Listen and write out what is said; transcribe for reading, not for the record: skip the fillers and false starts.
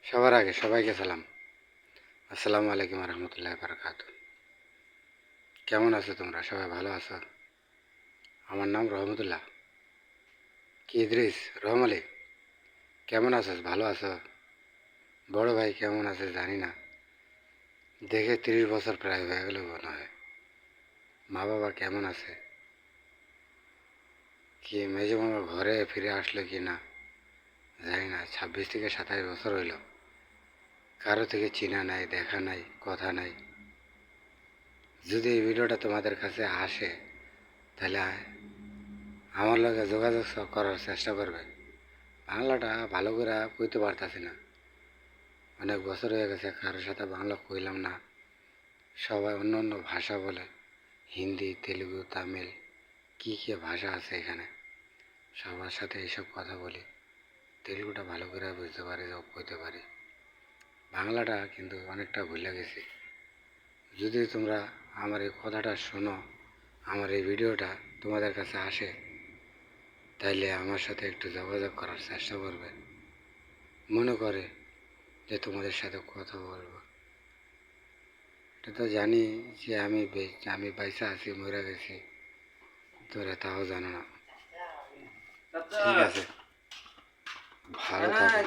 সবার আগে সবাইকে সালাম। আসসালামু আলাইকুম রহমতুল্লাহ বারাকাত। কেমন আছো তোমরা? সবাই ভালো আছো? আমার নাম রহমতুল্লাহ। কি ইদ্রিস? রহম আলী, কেমন আছিস? ভালো আছো? বড় ভাই কেমন আছে জানি না, দেখে 30 বছর প্রায় হয়ে গেল মনে হয়। মা বাবা কেমন আছে? কি মেজো মামা ঘরে ফিরে আসলো কি না জানি না। 26 থেকে 27 বছর হইল, কারো থেকে চিনা নাই, দেখা নাই, কথা নাই। যদি এই ভিডিওটা তোমাদের কাছে আসে তাহলে আমার লগে যোগাযোগ করার চেষ্টা করবে। বাংলাটা ভালো করে কইতে পারতাছি না, অনেক বছর হয়ে গেছে কারোর সাথে বাংলা কইলাম না। সবাই অন্য অন্য ভাষা বলে, হিন্দি, তেলুগু, তামিল, কী কী ভাষা আছে এখানে, সবার সাথে এইসব কথা বলি। তেলুগুটা ভালো করে বুঝতে পারি, কইতে পারি। বাংলাটা কিন্তু অনেকটা ভুলে গেছি। যদি তোমরা আমার এই কথাটা শোনো, আমার এই ভিডিওটা তোমাদের কাছে আসে, তাইলে আমার সাথে একটু যোগাযোগ করার চেষ্টা করবে। মনে করে যে তোমাদের সাথে কথা বলবো। এটা তো জানি যে আমি বাইসা আছি, মরে গেছি, তোরা তাও জানো না। ঠিক আছে, ভালো থাকো।